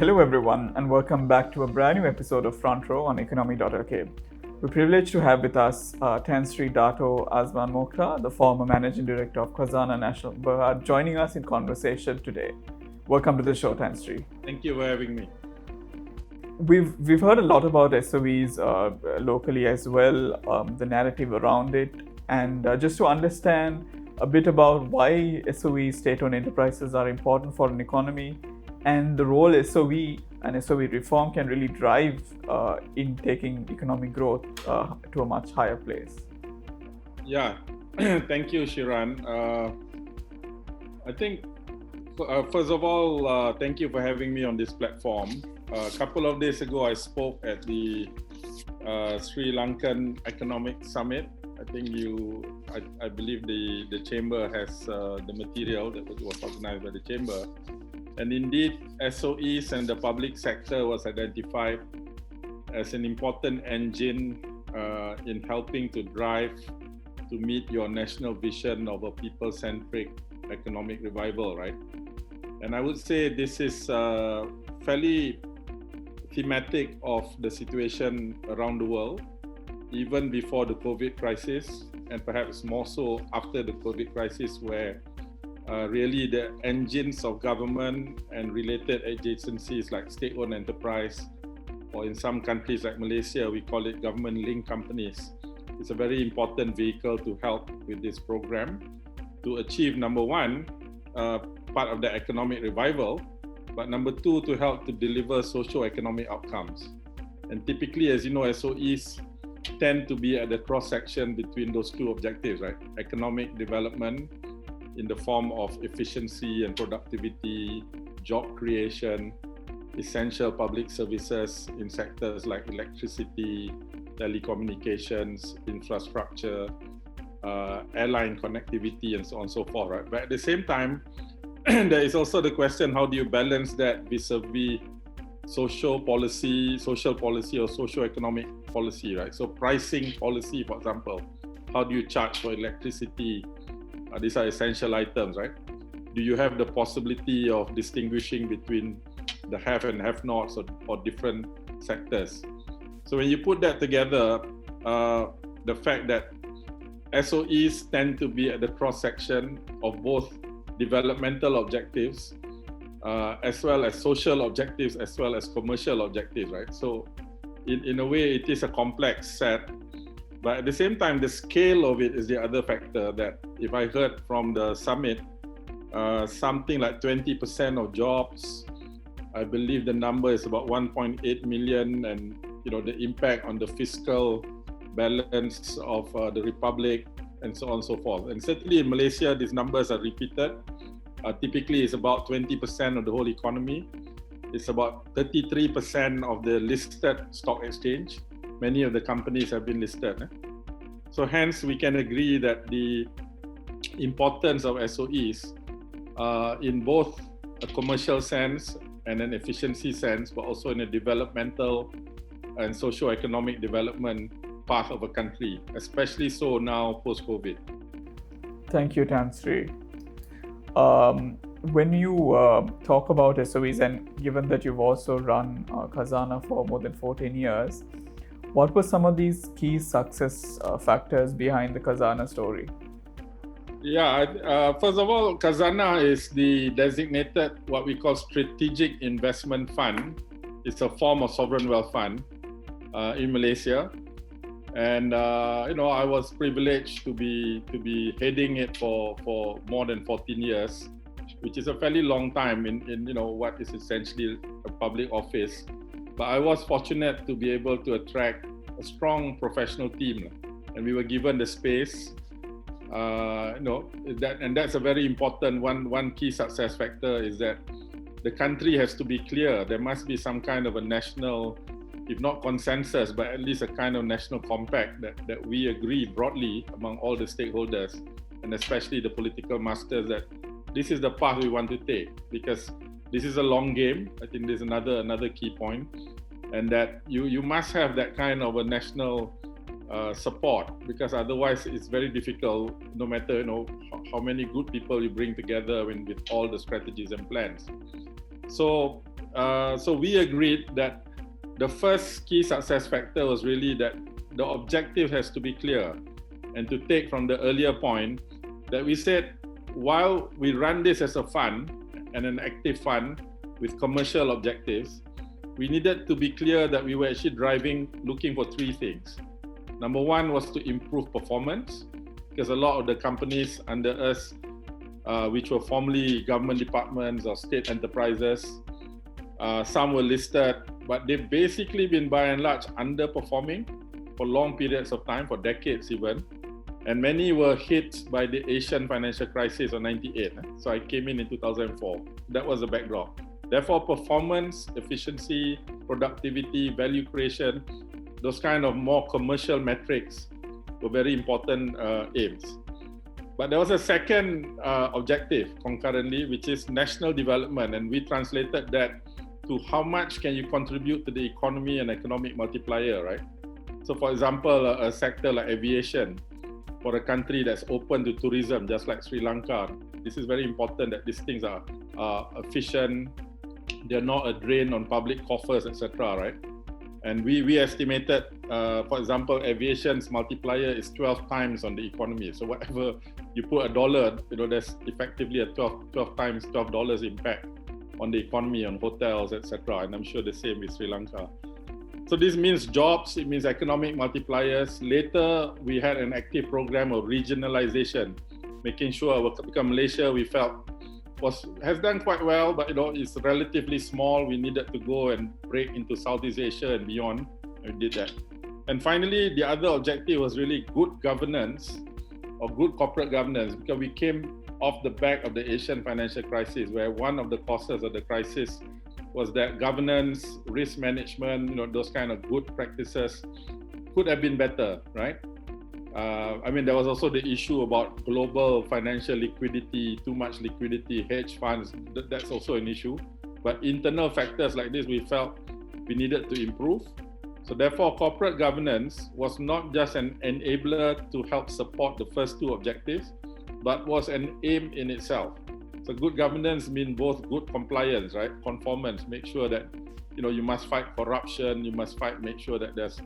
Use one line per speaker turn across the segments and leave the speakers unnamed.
Hello everyone and welcome back to a brand new episode of Front Row on Economy.lk. We're privileged to have with us Sri Dato Azman Mokhtar, the former Managing Director of Khazanah National Berhad, joining us in conversation today. Welcome to the show, Sri.
Thank you for having me.
We've heard a lot about SOEs locally as well, the narrative around it, and just to understand a bit about why SOEs, state-owned enterprises, are important for an economy, and the role SOE and SOE reform can really drive in taking economic growth to a much higher place.
Yeah, thank you, Shiran. I think, first of all, thank you for having me on this platform. A couple of days ago, I spoke at the Sri Lankan Economic Summit. I think I believe the chamber has the material that was organized by the chamber. And indeed, SOEs and the public sector was identified as an important engine in helping to drive to meet your national vision of a people-centric economic revival, right? And I would say this is fairly thematic of the situation around the world, even before the COVID crisis, and perhaps more so after the COVID crisis, where really the engines of government and related adjacencies like state-owned enterprise, or in some countries like Malaysia, we call it government-linked companies. It's a very important vehicle to help with this program to achieve, number one, part of the economic revival, but number two, to help to deliver socio-economic outcomes. And typically, as you know, SOEs tend to be at the cross-section between those two objectives, right? Economic development in the form of efficiency and productivity, job creation, essential public services in sectors like electricity, telecommunications, infrastructure, airline connectivity, and so on and so forth, right? But at the same time, there is also the question, how do you balance that vis-a-vis social policy or socio-economic policy, right? So pricing policy, for example, how do you charge for electricity? These are essential items, right? Do you have the possibility of distinguishing between the have and have-nots or different sectors? So when you put that together, the fact that SOEs tend to be at the cross-section of both developmental objectives, as well as social objectives, as well as commercial objectives, right? So in a way, it is a complex set. But at the same time, the scale of it is the other factor that, if I heard from the summit, something like 20% of jobs, I believe the number is about 1.8 million, and the impact on the fiscal balance of the republic, and so on and so forth. And certainly in Malaysia, these numbers are repeated. Typically, it's about 20% of the whole economy. It's about 33% of the listed stock exchange. Many of the companies have been listed. So hence, we can agree that the importance of SOEs in both a commercial sense and an efficiency sense, but also in a developmental and socio-economic development path of a country, especially so now post-COVID.
Thank you, Sri. When you talk about SOEs, and given that you've also run Khazanah for more than 14 years, what were some of these key success factors behind the Khazanah story?
Yeah, first of all, Khazanah is the designated what we call strategic investment fund. It's a form of sovereign wealth fund in Malaysia, and I was privileged to be heading it for more than 14 years, which is a fairly long time in what is essentially a public office. But I was fortunate to be able to attract a strong professional team, and we were given the space. And that's a very important one key success factor, is that the country has to be clear. There must be some kind of a national, if not consensus, but at least a kind of national compact that we agree broadly among all the stakeholders, and especially the political masters, that this is the path we want to take, because this is a long game. I think there's another key point, and that you must have that kind of a national support, because otherwise it's very difficult, no matter how many good people you bring together with all the strategies and plans. So So we agreed that the first key success factor was really that the objective has to be clear. And to take from the earlier point that we said, while we run this as a fund and an active fund with commercial objectives, we needed to be clear that we were actually looking for three things. Number one was to improve performance, because a lot of the companies under us, which were formerly government departments or state enterprises, some were listed, but they've basically been by and large underperforming for long periods of time, for decades even. And many were hit by the Asian financial crisis of 98. So I came in 2004. That was the backdrop. Therefore, performance, efficiency, productivity, value creation, those kind of more commercial metrics were very important aims. But there was a second objective concurrently, which is national development. And we translated that to how much can you contribute to the economy and economic multiplier, right? So for example, a sector like aviation, for a country that's open to tourism, just like Sri Lanka, this is very important that these things are efficient, they're not a drain on public coffers, etc., right? And we estimated, for example, aviation's multiplier is 12 times on the economy. So whatever you put $1, there's effectively a 12 times $12 impact on the economy, on hotels, etc. And I'm sure the same with Sri Lanka. So this means jobs, it means economic multipliers. Later, we had an active program of regionalization, making sure Malaysia, we felt, has done quite well, but it's relatively small. We needed to go and break into Southeast Asia and beyond. We did that. And finally, the other objective was really good governance or good corporate governance, because we came off the back of the Asian financial crisis, where one of the causes of the crisis was that governance, risk management, those kind of good practices could have been better, right? There was also the issue about global financial liquidity, too much liquidity, hedge funds, that's also an issue. But internal factors like this, we felt we needed to improve. So therefore, corporate governance was not just an enabler to help support the first two objectives, but was an aim in itself. So good governance means both good compliance, right? Conformance, make sure that, you must fight corruption, you must make sure that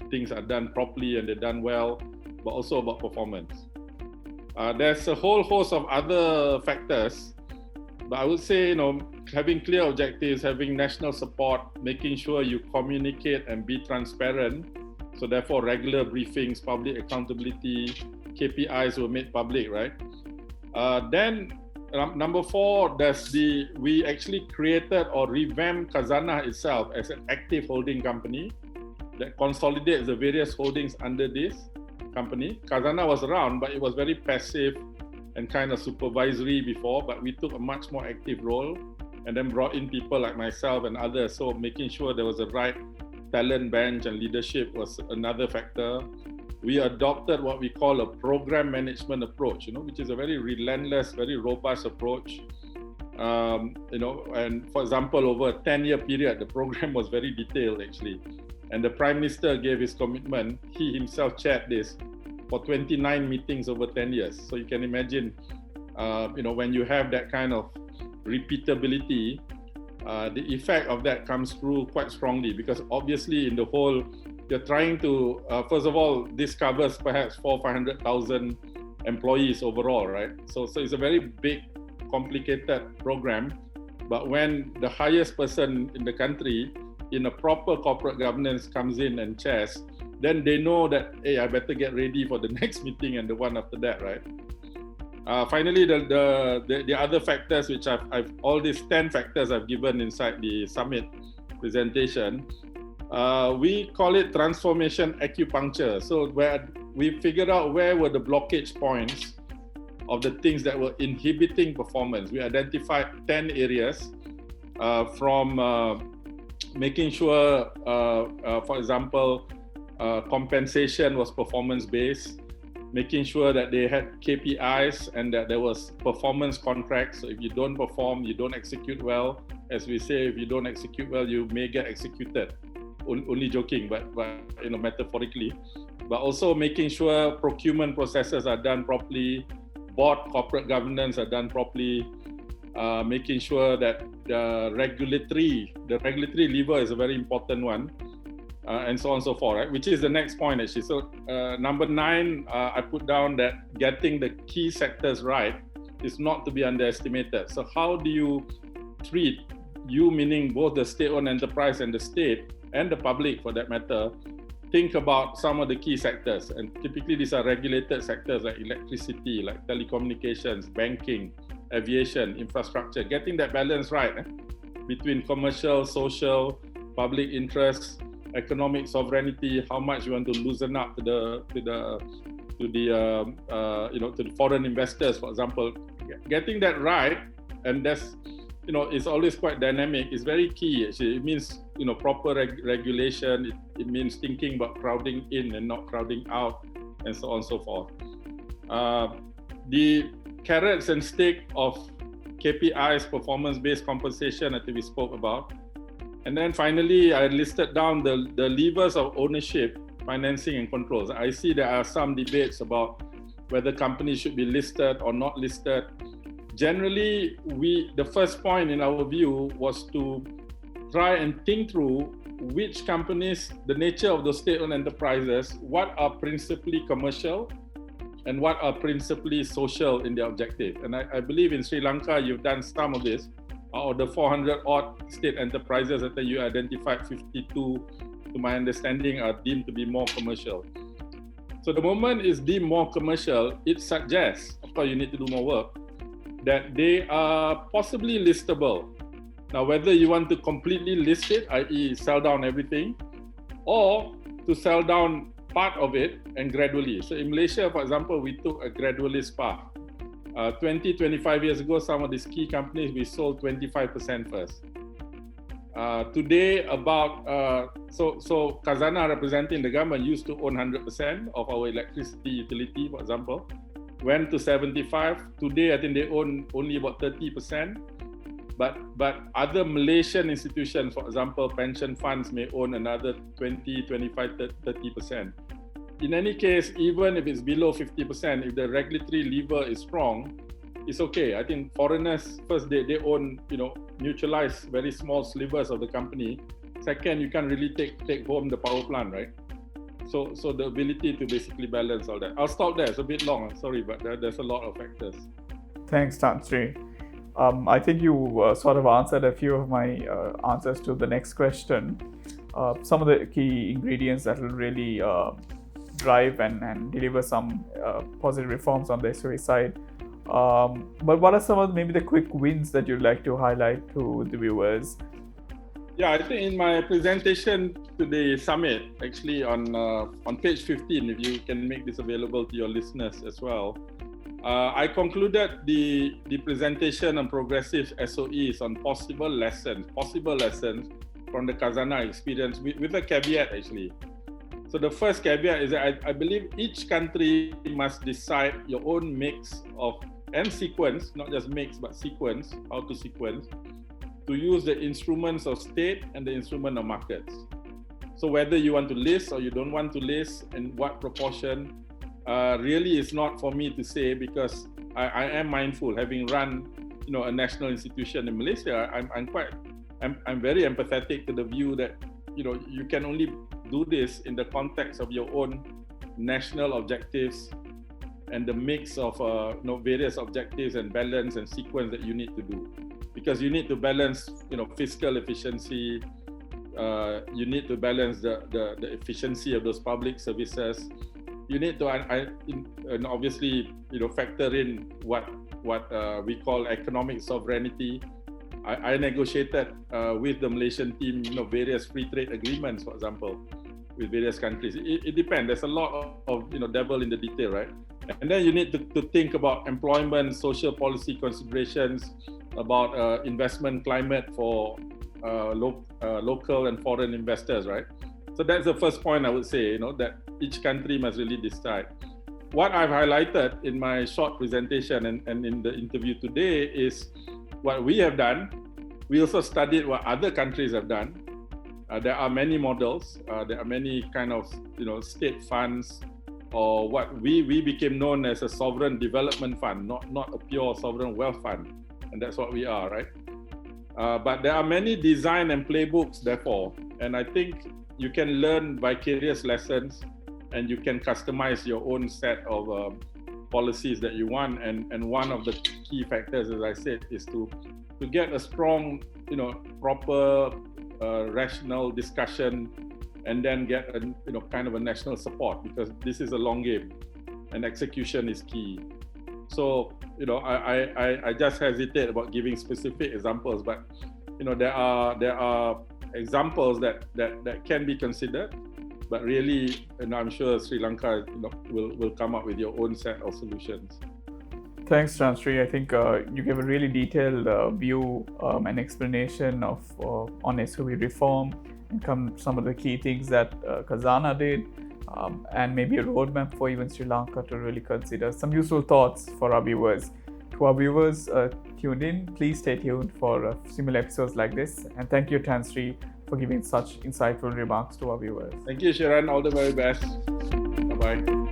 things are done properly and they're done well, but also about performance. There's a whole host of other factors, but I would say, having clear objectives, having national support, making sure you communicate and be transparent. So therefore, regular briefings, public accountability, KPIs were made public, right? Then number four, we actually created or revamped Khazanah itself as an active holding company that consolidates the various holdings under this company. Khazanah was around, but it was very passive and kind of supervisory before, but we took a much more active role and then brought in people like myself and others. So making sure there was the right talent bench and leadership was another factor. We adopted what we call a program management approach, which is a very relentless, very robust approach. And for example, over a 10-year period, the program was very detailed actually. And the Prime Minister gave his commitment. He himself chaired this for 29 meetings over 10 years. So you can imagine, when you have that kind of repeatability, the effect of that comes through quite strongly, because obviously in the whole, you're trying to, first of all, this covers perhaps 400,000 employees overall, right? So it's a very big, complicated program. But when the highest person in the country in a proper corporate governance comes in and chairs, then they know that, hey, I better get ready for the next meeting and the one after that, right? Finally, the other factors, which I've all these 10 factors I've given inside the summit presentation, we call it transformation acupuncture. So where we figured out where were the blockage points of the things that were inhibiting performance. We identified 10 areas from making sure, for example, compensation was performance-based, making sure that they had KPIs and that there was performance contracts. So if you don't perform, you don't execute well. As we say, if you don't execute well, you may get executed. Only joking, but metaphorically. But also making sure procurement processes are done properly, board corporate governance are done properly, making sure that the regulatory lever is a very important one, and so on and so forth, right? Which is the next point actually. So number 9, I put down that getting the key sectors right is not to be underestimated. So how do you treat, you meaning both the state-owned enterprise and the state and the public for that matter, think about some of the key sectors, and typically these are regulated sectors like electricity, like telecommunications, banking, aviation, infrastructure, getting that balance right between commercial, social, public interests, economic sovereignty, how much you want to loosen up to the foreign investors, for example. Getting that right, and that's, it's always quite dynamic. It's very key actually. It means, proper regulation. It means thinking about crowding in and not crowding out, and so on and so forth. The carrots and stick of KPIs, performance-based compensation, I think we spoke about. And then finally, I listed down the levers of ownership, financing, and controls. I see there are some debates about whether companies should be listed or not listed. Generally, the first point in our view was to try and think through which companies, the nature of those state-owned enterprises, what are principally commercial and what are principally social in their objective. And I believe in Sri Lanka, you've done some of this. Out of the 400 odd state enterprises, I think you identified 52, to my understanding, are deemed to be more commercial. So the moment it's deemed more commercial, it suggests, of course you need to do more work, that they are possibly listable. Now, whether you want to completely list it, i.e. sell down everything, or to sell down part of it and gradually. So in Malaysia, for example, we took a gradualist path. 25 years ago, some of these key companies, we sold 25% first. Today, so Khazanah, representing the government, used to own 100% of our electricity utility, for example, went to 75. Today, I think they own only about 30%. But other Malaysian institutions, for example, pension funds may own another 20, 25, 30%. In any case, even if it's below 50%, if the regulatory lever is strong, it's okay. I think foreigners, first, they own, neutralize very small slivers of the company. Second, you can't really take home the power plant, right? So the ability to basically balance all that. I'll stop there. It's a bit long, I'm sorry, but there's a lot of factors.
Thanks, Tan Sri. I think you sort of answered a few of my answers to the next question. Some of the key ingredients that will really drive and deliver some positive reforms on the SOE side. But what are some of maybe the quick wins that you'd like to highlight to the viewers?
Yeah, I think in my presentation to the summit, actually on page 15, if you can make this available to your listeners as well, I concluded the presentation on progressive SOEs on possible lessons from the Khazanah experience with a caveat actually. So the first caveat is that I believe each country must decide your own mix of and sequence, not just mix, but sequence, how to sequence, to use the instruments of state and the instrument of markets. So whether you want to list or you don't want to list, and what proportion, really is not for me to say, because I am mindful, having run, a national institution in Malaysia. I'm very empathetic to the view that, you can only do this in the context of your own national objectives and the mix of various objectives and balance and sequence that you need to do, because you need to balance fiscal efficiency, you need to balance the efficiency of those public services, you need to and obviously factor in what we call economic sovereignty. I negotiated with the Malaysian team various free trade agreements, for example, with various countries. It depends. There's a lot of devil in the detail, right? And then you need to think about employment, social policy considerations, about investment climate for local and foreign investors, right? So that's the first point I would say, that each country must really decide. What I've highlighted in my short presentation and in the interview today is what we have done. We also studied what other countries have done. There are many models. There are many kind of state funds, or what we became known as a sovereign development fund, not a pure sovereign wealth fund. and that's what we are, right? But there are many design and playbooks, therefore, and I think you can learn vicarious lessons, and you can customize your own set of policies that you want. And one of the key factors, as I said, is to get a strong, proper, rational discussion, and then get a kind of a national support, because this is a long game, and execution is key. So I just hesitate about giving specific examples, but there are examples that can be considered, but really, I'm sure Sri Lanka will come up with your own set of solutions.
Thanks, Tan Sri. I think you gave a really detailed view and explanation of on SOE reform, and some of the key things that Khazanah did, and maybe a roadmap for even Sri Lanka to really consider. Some useful thoughts for our viewers. To our viewers tuned in, please stay tuned for similar episodes like this. And thank you, Tan Sri, for giving such insightful remarks to our viewers.
Thank you, Shiran. All the very best. Bye-bye.